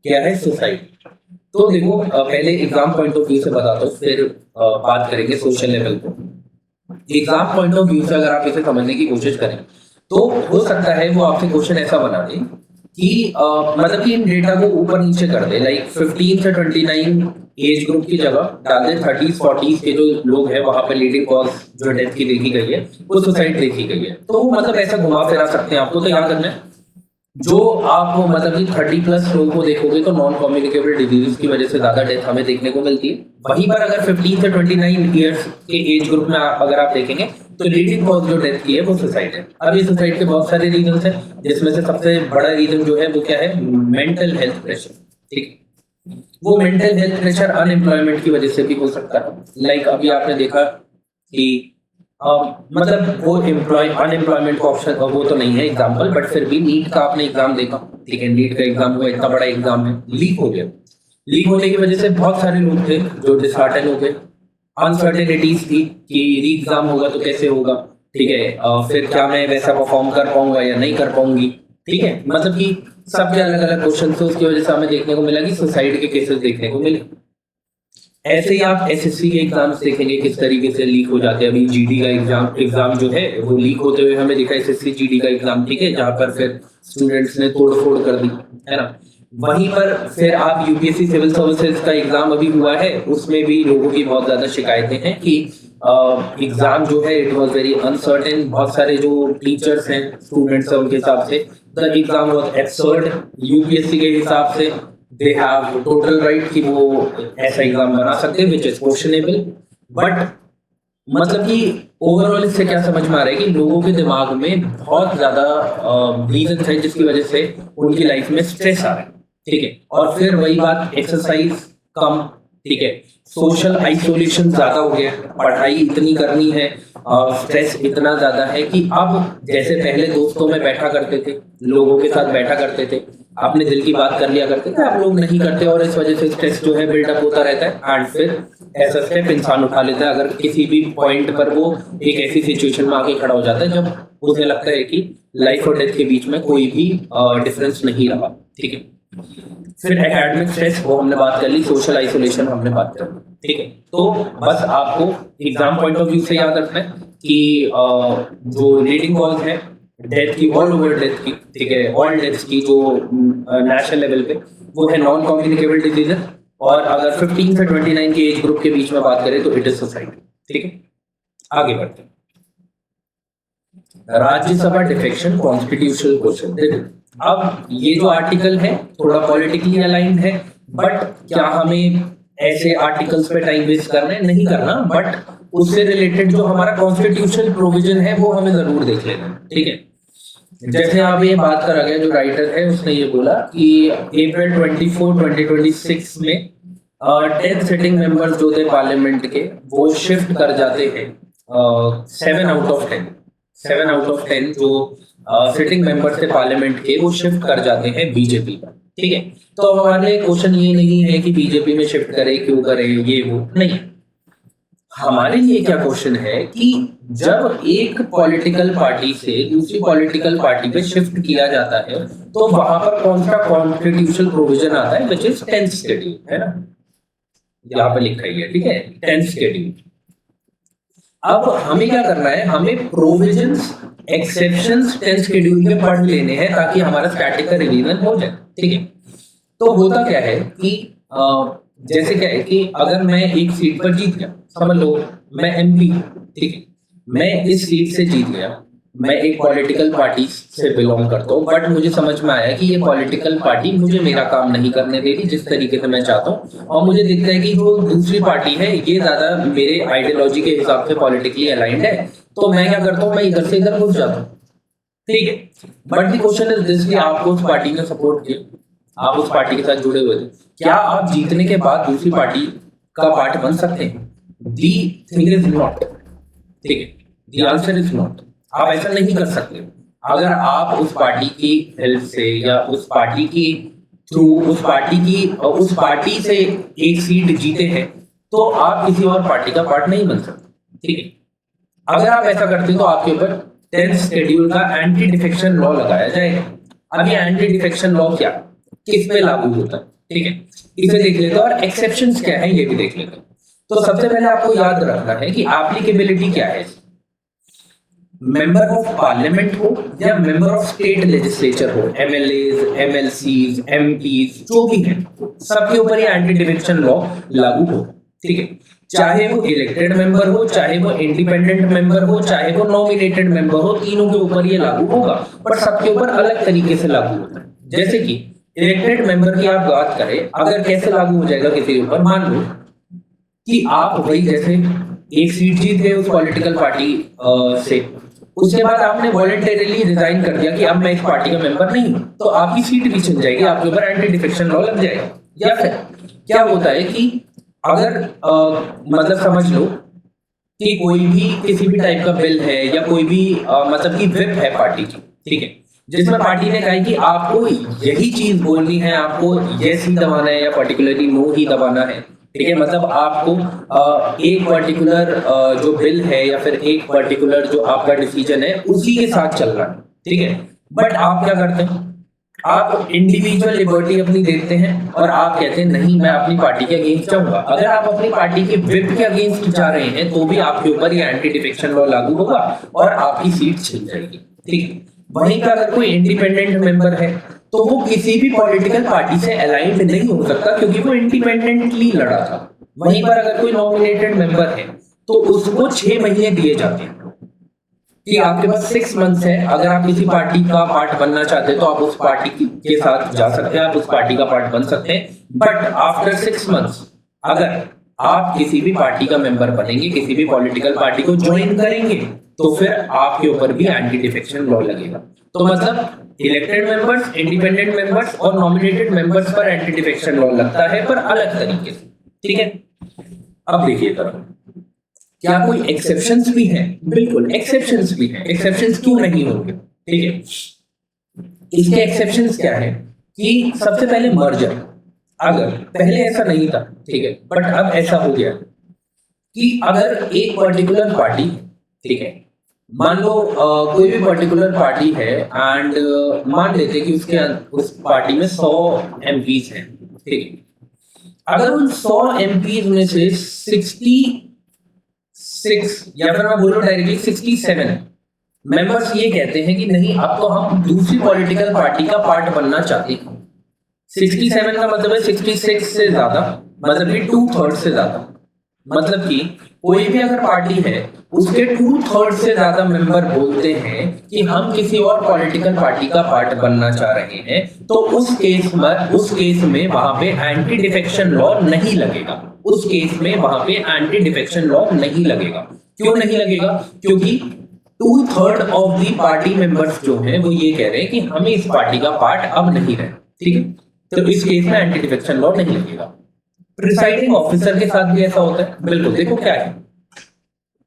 क्या है? सुसाइड। तो देखो पहले एग्जाम पॉइंट ऑफ व्यू से बताता हूँ, फिर बात करेंगे सोशल लेवल को। एग्जाम पॉइंट ऑफ व्यू से अगर आप इसे समझने की कोशिश करें तो हो सकता है वो आपसे क्वेश्चन ऐसा बना दे कि मतलब कि इन डेटा को ऊपर नीचे कर दे, लाइक 15 से 29 एज ग्रुप की जगह डाल दे 30s 40s के जो लोग हैं वहां पर लीडिंग कॉज जो डेथ की देखी गई है वो सुसाइड देखी गई है। तो मतलब ऐसा घुमा फिरा सकते हैं आपको, तो याद रखना है जो आप मतलब कि 30+ लोगों को देखोगे तो नॉन कम्युनिकेबल डिजीज की वजह से ज्यादा डेथ हमें देखने को मिलती है। वहीं पर अगर 15 से 29 ईयर्स के एज ग्रुप में अगर आप देखेंगे तो लीडिंग कॉज जो डेथ की है वो सुसाइड है। अब ये सुसाइड के बहुत सारे रीजन है, जिसमें से सबसे बड़ा रीजन जो है वो क्या है? Mental health pressure. ठीक, वो मेंटल हेल्थ प्रेशर अनएम्प्लॉयमेंट की वजह से भी हो सकता है। लाइक अभी आपने देखा कि मतलब वो अनएम्प्लॉयमेंट का ऑप्शन वो तो नहीं है एग्जाम्पल, बट फिर भी नीट का आपने एग्जाम देखा। ठीक है, नीट का एग्जाम हुआ, इतना बड़ा एग्जाम है, लीक हो गया। लीक होने की वजह से बहुत सारे लोग थे जो डिसहार्टन हो गए, अनसर्टेनिटीज थी कि री एग्जाम होगा तो कैसे होगा। ठीक है, फिर क्या मैं वैसा परफॉर्म कर पाऊंगा या नहीं कर पाऊंगी। ठीक है, मतलब कि सबके अलग अलग क्वेश्चन थे, उसकी वजह से हमें देखने को मिला कि सुसाइड के केसेस देखने को मिले। ऐसे ही आप एसएससी के एग्जाम्स देखेंगे किस तरीके से लीक हो जाते हैं। अभी जीडी का एग्जाम जो है वो लीक होते हुए हमें दिखा, एसएससी जीडी का एग्जाम। ठीक है, जहां पर फिर स्टूडेंट्स ने तोड़ फोड़ कर दी, है ना। वहीं पर फिर आप यूपीएससी सिविल सर्विसेज का एग्जाम अभी हुआ है, उसमें भी लोगों की बहुत ज्यादा शिकायतें हैं कि एग्जाम जो है इट वाज वेरी अनसर्टेन। बहुत सारे जो टीचर्स हैं, स्टूडेंट्स हैं, उनके हिसाब से the exam was absurd. UPSC के हिसाब से दे हैव टोटल राइट कि वो ऐसा एग्जाम बना सकते हैं विच इज क्वेश्चनेबल। बट मतलब कि ओवरऑल इससे क्या समझ में आ रहा है कि लोगों के दिमाग में बहुत ज्यादा रीजन है जिसकी वजह से उनकी लाइफ में स्ट्रेस आ रहा है, ठीक है। और फिर वही बात, एक्सरसाइज कम, ठीक है, सोशल आइसोलेशन ज्यादा हो गया, पढ़ाई इतनी करनी है, स्ट्रेस इतना ज्यादा है कि अब जैसे पहले दोस्तों में बैठा करते थे, लोगों के साथ बैठा करते थे, अपने दिल की बात कर लिया करते थे, अब लोग नहीं करते और इस वजह से स्ट्रेस जो है बिल्डअप होता रहता है। एंड फिर ऐसा स्टेप इंसान उठा लेता है अगर किसी भी पॉइंट पर वो एक ऐसी सिचुएशन में आके खड़ा हो जाता है जब उसे लगता है कि लाइफ और डेथ के बीच में कोई भी डिफरेंस नहीं रहा, ठीक है। फिर एकेडमिक स्ट्रेस वो हमने बात कर ली, सोशल आइसोलेशन हमने बात कर ली, ठीक है। तो बस आपको एग्जाम पॉइंट ऑफ व्यू से याद रखना है कि जो लीडिंग कॉज है डेथ की, ऑल ओवर डेथ की, ठीक है, ऑल डेथ्स की जो नेशनल लेवल पे, वो है नॉन कम्युनिकेबल डिजीज। और अगर 15 से 29 के एज ग्रुप के बीच में बात करें तो इट इज सुसाइड, ठीक है। आगे बढ़ते हैं। Rajya Sabha defection constitutional question. देखो अब ये जो आर्टिकल है थोड़ा पॉलिटिकली अलाइंड है, बट क्या हमें ऐसे आर्टिकल्स पे टाइम वेस्ट करना है? नहीं करना, बट उससे रिलेटेड जो हमारा कॉन्स्टिट्यूशनल प्रोविजन है वो हमें जरूर देख लेना, ठीक है। जैसे आप ये बात करा गया, जो राइटर है उसने ये बोला कि अप्रैल 24, 2026 में 10 सिटिंग मेंबर्स जो थे पार्लियामेंट के वो शिफ्ट कर जाते हैं 7 आउट ऑफ 10 जो सिटिंग मेंबर्स थे पार्लियामेंट के वो शिफ्ट कर जाते हैं बीजेपी पर, ठीक है। तो हमारे क्वेश्चन ये नहीं है कि बीजेपी में शिफ्ट करे, क्यों करे, ये वो नहीं। हमारे लिए क्या क्वेश्चन है कि जब एक पॉलिटिकल पार्टी से दूसरी पॉलिटिकल पार्टी पे शिफ्ट किया जाता है तो वहां पर कौन सा कॉन्स्टिट्यूशनल प्रोविजन आता है, विच इज 10th शेड्यूल, है ना, यहाँ पे लिखा ही है, ठीक है, 10th शेड्यूल। अब हमें क्या करना है, हमें प्रोविजंस एक्सेप्शंस 10th शेड्यूल में पढ़ लेने हैं ताकि हमारा स्टैटिक का रिवीजन हो जाए, ठीक है। तो होता क्या है कि जैसे क्या है कि अगर मैं एक सीट पर जीत गया, समझ लो मैं एमपी, ठीक है, मैं इस सीट से जीत गया, मैं एक पॉलिटिकल पार्टी से बिलोंग करता हूँ, बट मुझे समझ में आया कि ये पॉलिटिकल पार्टी मुझे मेरा काम नहीं करने दे रही जिस तरीके से मैं चाहता हूँ, और मुझे दिखता है कि जो दूसरी पार्टी है ये ज्यादा मेरे आइडियोलॉजी के हिसाब से पॉलिटिकली अलाइंड है, तो मैं क्या करता हूँ, मैं इधर से इधर घुस जाता हूँ, ठीक है। But the question is this कि आपको उस पार्टी ने सपोर्ट किया, आप उस पार्टी के साथ जुड़े हुए थे, क्या आप जीतने के बाद दूसरी पार्टी का पार्ट बन सकते हैं? दी थिंग इज नॉट, ठीक है, द आंसर इज नॉट। आप ऐसा नहीं कर सकते। अगर आप उस पार्टी की हेल्प से या उस पार्टी की थ्रू उस पार्टी से एक सीट जीते हैं तो आप किसी और पार्टी का पार्ट नहीं बन सकते, ठीक है। अगर आप ऐसा करते हैं तो आपके ऊपर 10th शेड्यूल का एंटी डिफेक्शन लॉ लगाया जाएगा। अब ये एंटी डिफेक्शन लॉ क्या, किस पे लागू होता है, ठीक है, इसे देख लेते हैं, और एक्सेप्शंस क्या है ये भी देख लेते हैं। तो सबसे पहले आपको याद रखना है कि एप्लीकेबिलिटी क्या है। मेंबर ऑफ पार्लियामेंट हो या मेंबर ऑफ स्टेट लेजिस्लेचर हो, एमएलएज, एमएलसीज, एमपीज जो भी है, सबके ऊपर ये एंटी डिफेक्शन लॉ लागू हो, ठीक है। चाहे वो इलेक्टेड मेंबर हो, चाहे वो इंडिपेंडेंट मेंबर हो, चाहे वो नॉमिनेटेड मेंबर हो, तीनों के ऊपर ये लागू होगा, पर सबके ऊपर अलग तरीके से लागू होता है। जैसे कि इलेक्टेड मेंबर की आप बात करें, अगर कैसे लागू हो जाएगा किसी के ऊपर, मान लो कि आप वही जैसे एक सीट जीत गए उस पॉलिटिकल पार्टी से, उसके बाद आपने वॉलंटरीली रिजाइन कर दिया कि अब मैं इस पार्टी का मेंबर नहीं हूं, तो आपकी सीट भी चल जाएगी, आपके ऊपर एंटी डिफेक्शन लॉ लग जाएगा। या फिर क्या होता है कि अगर मतलब समझ लो कि कोई भी किसी भी टाइप का बिल है या कोई भी मतलब कि व्हिप है पार्टी की, ठीक है, जिसमें पार्टी ने कहा कि आपको यही चीज बोलनी है, आपको यस ही दबाना है या पर्टिकुलरली नो ही दबाना है, ठीक है, मतलब आपको एक पर्टिकुलर जो बिल है या फिर एक पर्टिकुलर जो आपका डिसीजन है उसी के साथ चलना है, ठीक है। बट आप क्या करते हैं, आप इंडिविजुअल लिबर्टी अपनी देखते हैं और आप कहते हैं नहीं मैं अपनी पार्टी के अगेंस्ट जाऊंगा। अगर आप अपनी पार्टी के व्हिप के अगेंस्ट जा रहे हैं तो भी आपके ऊपर ये एंटी डिफेक्शन लॉ लागू होगा और आपकी सीट छिन जाएगी, ठीक है। वहीं का अगर कोई इंडिपेंडेंट मेंबर है तो वो किसी भी पॉलिटिकल पार्टी से अलाइंड नहीं हो सकता, क्योंकि वो इंडिपेंडेंटली लड़ा था। वहीं पर अगर कोई नॉमिनेटेड मेंबर है तो उसको 6 महीने दिए जाते हैं कि आपके पास 6 मंथ्स है, अगर आप किसी पार्टी का पार्ट बनना चाहते हैं तो आप उस पार्टी के साथ जा सकते हैं, आप उस पार्टी का पार्ट बन सकते हैं। बट आफ्टर 6 मंथ्स अगर आप किसी भी पार्टी का मेंबर बनेंगे, किसी भी पॉलिटिकल पार्टी को ज्वाइन करेंगे, तो फिर आपके ऊपर भी एंटी डिफेक्शन लॉ लगेगा। तो मतलब इलेक्टेड मेंबर्स, इंडिपेंडेंट मेंबर्स और नॉमिनेटेड मेंबर्स पर एंटी डिफेक्शन लॉ लगता है, पर अलग तरीके से। ठीक है, अब देखिए जरा, क्या कोई एक्सेप्शंस भी हैं? बिल्कुल एक्सेप्शंस भी हैं। एक्सेप्शंस क्यों नहीं होंगे? ठीक है, इसके एक्सेप्शंस क्या है कि सबसे पहले मर्जर, अगर पहले ऐसा नहीं था, ठीक है, बट अब ऐसा हो गया कि अगर एक पर्टिकुलर पार्टी, ठीक है, मान लो कोई भी पर्टिकुलर पार्टी है एंड मान लेते कि उस पार्टी में 100 एमपीज हैं, ठीक है, अगर उन 100 एमपीज में से 66 या फिर मैं बोलूं डायरेक्टली 67 मेंबर्स ये कहते हैं कि नहीं, अब तो हम दूसरी पॉलिटिकल पार्टी का पार्ट बनना चाहते हैं। 67 का मतलब है 66 से ज्यादा, मतलब कि 2/3 से ज्यादा। मतलब कि कोई भी अगर पार्टी है उसके 2/3 से ज्यादा मेंबर बोलते हैं कि हम किसी और पॉलिटिकल पार्टी का पार्ट बनना चाह रहे हैं, तो उस केस में वहां पे एंटी डिफेक्शन लॉ नहीं लगेगा। उस केस में वहां पे एंटी डिफेक्शन लॉ नहीं लगेगा। क्यों नहीं लगेगा? क्योंकि 2/3 ऑफ दी पार्टी मेंबर्स जो हैं वो ये कह रहे हैं कि हमें इस पार्टी का पार्ट अब नहीं रहे। ठीक है, तो इस केस में एंटी डिफेक्शन लॉ नहीं लगेगा। प्रिसाइडिंग ऑफिसर के साथ भी ऐसा होता है। बिल्कुल, देखो क्या है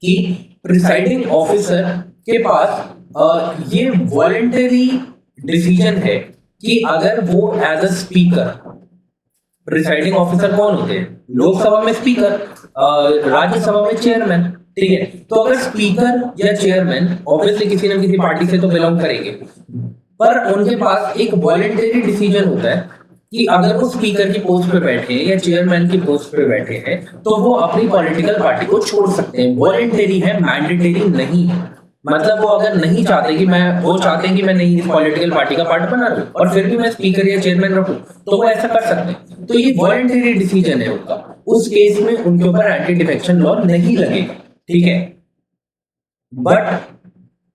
कि प्रिसाइडिंग ऑफिसर के पास ये वॉलंटरी डिसीजन है कि अगर वो as a speaker, presiding officer कौन होते हैं? लोकसभा में स्पीकर, राज्यसभा में चेयरमैन। ठीक है, तो अगर स्पीकर या चेयरमैन ऑब्वियसली किसी न किसी पार्टी से तो बिलोंग करेंगे, पर उनके पास एक वॉलंटरी डिसीजन होता है कि अगर वो स्पीकर की पोस्ट पे बैठे हैं या चेयरमैन की पोस्ट पे बैठे हैं तो वो अपनी पॉलिटिकल पार्टी को छोड़ सकते हैं। वॉलंटरी है, मैंडेटरी नहीं है। मतलब वो अगर नहीं चाहते कि वो चाहते हैं कि मैं नहीं इस पॉलिटिकल पार्टी का पार्ट बना रहूं और फिर भी मैं स्पीकर या चेयरमैन रहूं, तो वो ऐसा कर सकते हैं। तो ये वॉलंटरी डिसीजन है उनका। उस केस में उनके ऊपर एंटी डिफेक्शन लॉ नहीं लगेगा। ठीक है, बट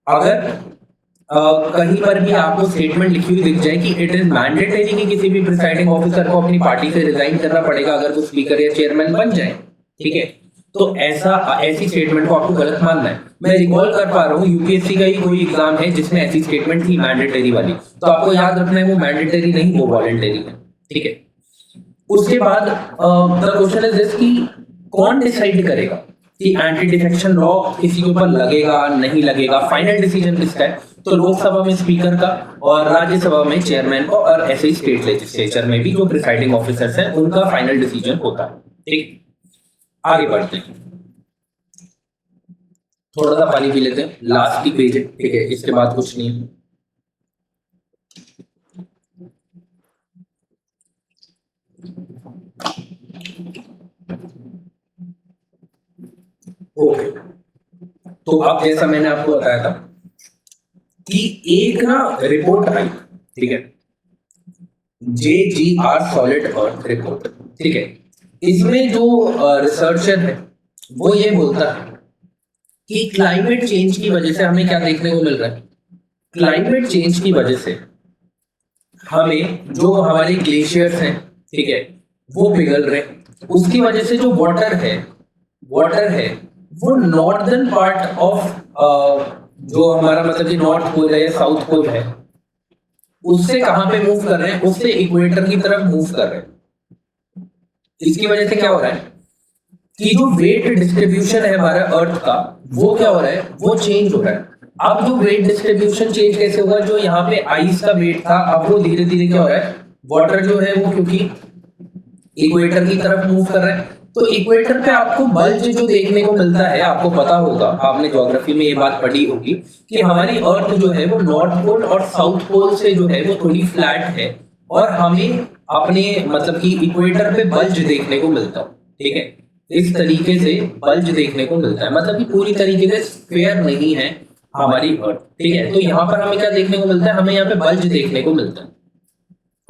अगर कहीं पर भी आपको स्टेटमेंट लिखी हुई दिख जाए कि इट इज मैंडेटरी कि किसी भी प्रिसाइडिंग ऑफिसर को अपनी पार्टी से रिजाइन करना पड़ेगा अगर वो स्पीकर या चेयरमैन बन जाए, ठीक है, तो ऐसी स्टेटमेंट को आपको गलत मानना है। मैं रिकॉल कर पा रहा हूँ यूपीएससी का ही कोई एग्जाम है जिसमें ऐसी स्टेटमेंट थी मैंडेटरी वाली, तो आपको याद रखना है वो मैंडेटरी नहीं, वो वॉलंटरी है। ठीक है, उसके बाद द क्वेश्चन इज दिस कि कौन डिसाइड करेगा कि एंटी डिफेक्शन लॉ किसी के ऊपर लगेगा नहीं लगेगा? फाइनल डिसीजन किसका है? तो लोकसभा में स्पीकर का और राज्यसभा में चेयरमैन का, और ऐसे ही स्टेट लेजिस्लेचर में भी जो प्रिसाइडिंग ऑफिसर्स हैं उनका फाइनल डिसीजन होता है। ठीक, आगे बढ़ते हैं, थोड़ा सा पानी पी लेते हैं, लास्ट की पेज है। ठीक है, इसके बाद कुछ नहीं है। ओके, तो अब जैसा मैंने आपको बताया था कि एक ना रिपोर्ट आई, ठीक है, JGR सॉलिड अर्थ रिपोर्ट। ठीक है, इसमें जो रिसर्चर है वो ये बोलता है कि क्लाइमेट चेंज की वजह से हमें क्या देखने को मिल रहा है? क्लाइमेट चेंज की वजह से हमें जो हमारे ग्लेशियर्स हैं, ठीक है, वो पिघल रहे। उसकी वजह से जो वाटर है वो नॉर्दर्न पार्ट ऑफ जो हमारा मतलब कि नॉर्थ पोल है या साउथ पोल है उससे कहां पे मूव कर रहे हैं? उससे इक्वेटर की तरफ मूव कर रहे हैं। इसकी वजह से क्या हो रहा है कि जो वेट डिस्ट्रीब्यूशन है हमारा अर्थ का, वो क्या हो रहा है? वो चेंज हो रहा है। अब जो वेट डिस्ट्रीब्यूशन चेंज कैसे होगा? जो यहाँ पे आइस का वेट था, अब वो धीरे धीरे क्या हो रहा है? वाटर जो है वो क्योंकि इक्वेटर की तरफ मूव कर रहा है, तो इक्वेटर पे आपको बल्ज जो देखने को मिलता है, आपको पता होगा, आपने ज्योग्राफी में ये बात पढ़ी होगी कि हमारी अर्थ जो है वो नॉर्थ पोल और साउथ पोल से जो है वो थोड़ी फ्लैट है, और हमें अपने मतलब कि इक्वेटर पे बल्ज देखने को मिलता है। ठीक है, इस तरीके से बल्ज देखने को मिलता है, मतलब कि पूरी तरीके से स्फीयर नहीं है हमारी अर्थ। ठीक है, तो यहाँ पर हमें क्या देखने को मिलता है? हमें यहाँ पे बल्ज देखने को मिलता है।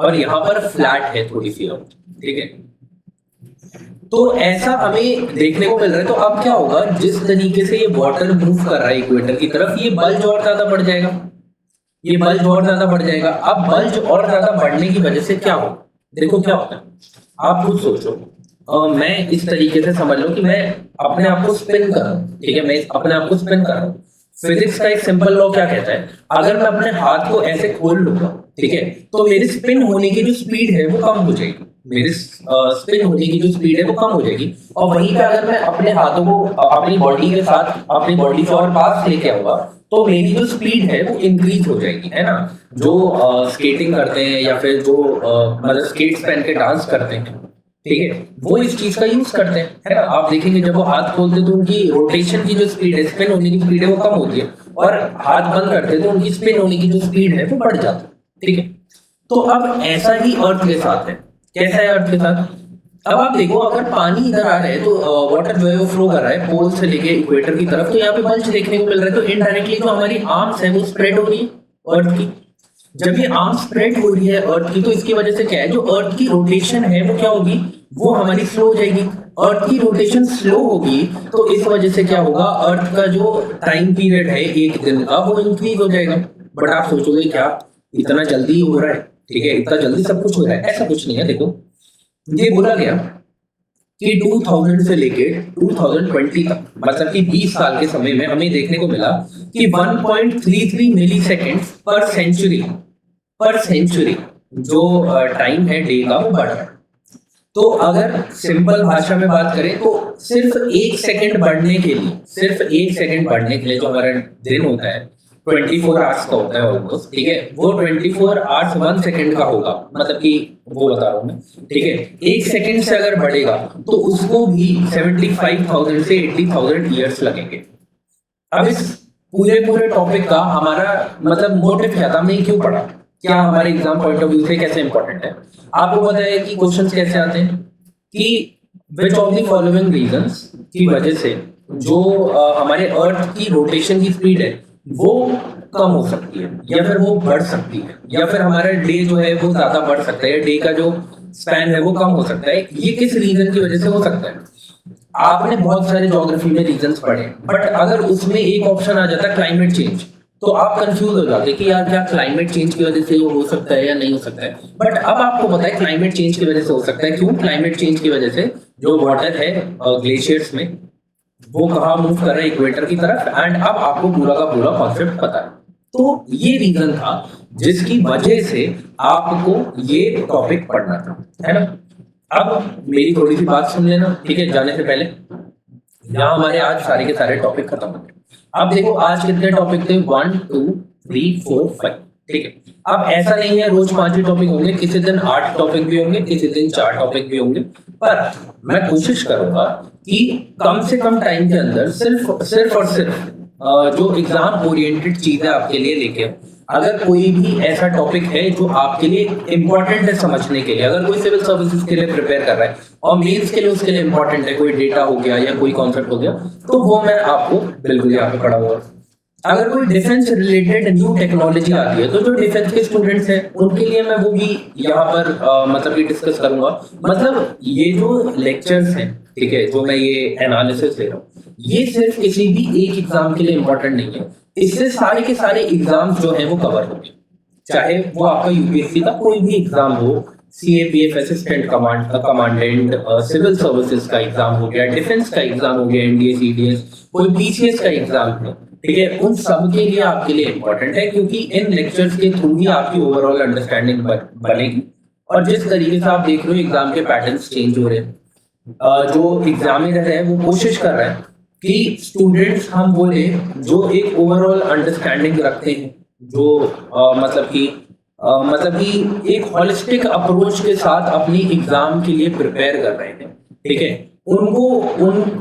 और यहाँ पर फ्लैट है थोड़ी सी अर्थ, ठीक है। तो ऐसा हमें देखने को मिल रहा है। तो अब क्या होगा, जिस तरीके से ये वाटर मूव कर रहा है इक्वेटर की तरफ, ये बल्ज और ज्यादा बढ़ जाएगा, ये बल्ज और ज्यादा बढ़ जाएगा। अब बल्ज और ज्यादा बढ़ने की वजह से क्या होगा, देखो क्या होता है, आप खुद सोचो। मैं इस तरीके से समझ लो कि मैं अपने आप को स्पिन कर रहा हूँ, ठीक है, मैं अपने आप को स्पिन कर रहा हूँ। फिजिक्स का एक सिंपल लॉ क्या कहता है, अगर मैं अपने हाथ को ऐसे खोल लूंगा, ठीक है, तो मेरी स्पिन होने की जो स्पीड है वो कम हो जाएगी, मेरी स्पिन होने की जो स्पीड है वो कम हो जाएगी। और वहीं पे अगर मैं अपने हाथों को अपनी बॉडी के साथ, अपनी बॉडी के और पास लेके आऊंगा, तो मेरी जो स्पीड है वो इंक्रीज हो जाएगी, है ना। जो स्केटिंग करते हैं या फिर जो मतलब स्केट्स पहन के डांस करते हैं, ठीक है, वो इस चीज का यूज करते हैं, है ना। आप देखेंगे जब वो हाथ खोलते हैं तो उनकी रोटेशन की जो स्पीड है, स्पिन होने की स्पीड है वो कम होती है, और हाथ बंद करते हैं तो उनकी स्पिन होने की जो स्पीड है वो बढ़ जाती है, ठीक है। तो अब ऐसा ही अर्थ के साथ है। कैसा है अर्थ के साथ, अब आप देखो, अगर पानी इधर आ रहा है तो वाटर जो है वो फ्लो कर रहा है पोल से लेके इक्वेटर की तरफ, तो यहाँ पे बल्ज देखने को मिल रहा है। तो इनडायरेक्टली जो हमारी आर्म्स है वो स्प्रेड हो रही है अर्थ की। जब ये आर्म स्प्रेड हो रही है अर्थ की, तो इसकी वजह से क्या है, जो अर्थ की रोटेशन है वो क्या होगी, वो हमारी स्लो हो जाएगी। अर्थ की रोटेशन स्लो होगी तो इस वजह से क्या होगा, अर्थ का जो टाइम पीरियड है एक दिन का वो इंक्रीज हो जाएगा। बट आप सोचोगे क्या इतना जल्दी हो रहा है, ठीक है, इतना जल्दी सब कुछ हो रहा है, ऐसा कुछ नहीं है। देखो ये बोला गया कि 2000 से लेके 2020 तक, मतलब कि 20 साल के समय में हमें देखने को मिला कि 1.33 मिली सेकेंड्स पर सेंचुरी जो टाइम है डे का वो बढ़ रहा है। तो अगर सिंपल भाषा में बात करें तो सिर्फ 1 सेकंड बढ़ने के लिए, सिर्फ 1 सेकंड बढ़ने के लिए जो हमारा दिन होता है 24 आवर्स का होता है ऑलमोस्ट, ठीक है, वो 24 आवर्स 1 सेकंड का होगा, मतलब कि वो बता रहा हूँ मैं, ठीक है। 1 सेकंड से अगर बढ़ेगा तो उसको भी 75,000 से 80,000 ईयर्स लगेंगे। अब इस पूरे टॉपिक का हमारा मतलब मोटिव क्या था, हमने क्यों पढ़ा, क्या हमारे एग्जाम पॉइंट ऑफ व्यू से कैसे इंपॉर्टेंट है। आपको पता है कि क्वेश्चंस कैसे आते हैं कि which of the following reasons की वजह से जो हमारे अर्थ की रोटेशन की स्पीड है वो कम हो सकती है, या फिर वो बढ़ सकती है, या फिर हमारा डे जो है वो ज्यादा बढ़ सकता है, डे का जो स्पैन है वो कम हो सकता है। ये किस रीजन की वजह से हो सकता है। आपने बहुत सारे ज्योग्राफी में रीजंस पढ़े, बट अगर उसमें एक ऑप्शन आ जाता क्लाइमेट चेंज, तो आप कंफ्यूज हो जाते कि यार क्या क्लाइमेट चेंज की वजह से वो हो सकता है या नहीं हो सकता है। बट अब आपको पता है क्लाइमेट चेंज की वजह से हो सकता है। क्यों, क्लाइमेट चेंज की वजह से जो वाटर है ग्लेशियर्स में वो कहाँ मूव कर रहे हैं, इक्वेटर की तरफ। एंड अब आपको पूरा का पूरा कॉन्सेप्ट पता है। तो ये रीजन था जिसकी वजह से आपको ये टॉपिक पढ़ना था, है ना। अब मेरी थोड़ी सी बात सुन लेना, ठीक है, जाने से पहले। यहाँ हमारे आज सारे के सारे टॉपिक खत्म हो गए। अब देखो आज कितने टॉपिक थे, 1 2 3 4 5, ठीक है। अब ऐसा नहीं है रोज 5 ही टॉपिक होंगे, किसी दिन 8 टॉपिक भी होंगे, किसी दिन 4 टॉपिक भी होंगे। पर मैं कोशिश करूंगा कि कम से कम टाइम के अंदर सिर्फ और सिर्फ जो एग्जाम ओरिएंटेड चीजें आपके लिए लेके, अगर कोई भी ऐसा टॉपिक है जो आपके लिए इंपॉर्टेंट है समझने के लिए, अगर कोई सिविल सर्विसेज के लिए प्रिपेयर कर रहा है और मेंस के लिए उसके लिए इंपॉर्टेंट है, कोई डेटा हो गया या कोई कॉन्सेप्ट हो गया, तो वो मैं आपको बिल्कुल यहाँ पे पढ़ा हुआ। अगर कोई डिफेंस रिलेटेड न्यू टेक्नोलॉजी आती है तो जो डिफेंस के स्टूडेंट्स हैं उनके लिए मैं वो भी यहाँ पर मतलब ये डिस्कस करूंगा। मतलब ये जो लेक्चर्स हैं, ठीक है, जो मैं ये एनालिसिस ले रहा हूँ, ये सिर्फ किसी भी एक एग्जाम के लिए इंपॉर्टेंट नहीं है, इससे सारे के सारे एग्जाम्स जो है वो कवर होंगे। चाहे वो आपका यूपीएससी का कोई भी एग्जाम हो, CAPF assistant commandant, civil services का एग्जाम हो गया, डिफेंस का एग्जाम हो गया, एनडीए सीडीएस, कोई पीसीएस का एग्जाम हो, ठीक है, उन सब के लिए आपके लिए इंपॉर्टेंट है, क्योंकि इन लेक्चर्स के थ्रू ही आपकी ओवरऑल अंडरस्टैंडिंग बनेगी। और जिस तरीके से आप देख रहे हो एग्जाम के पैटर्न्स चेंज हो रहे हैं, जो एग्जामिनर है वो कोशिश कर रहा है कि स्टूडेंट्स हम बोले जो एक ओवरऑल अंडरस्टैंडिंग रखते हैं, जो मतलब कि एक होलिस्टिक अप्रोच के साथ अपनी एग्जाम के लिए प्रिपेयर कर रहे हैं, ठीक है, उनको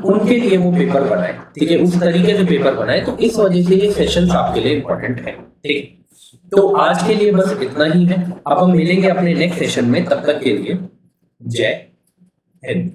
उनके लिए वो पेपर बनाए, ठीक है, उस तरीके से पेपर बनाए। तो इस वजह से ये सेशंस आपके लिए इंपॉर्टेंट है, ठीक। तो आज के लिए बस इतना ही है। अब हम मिलेंगे अपने नेक्स्ट सेशन में, तब तक के लिए जय हिंद।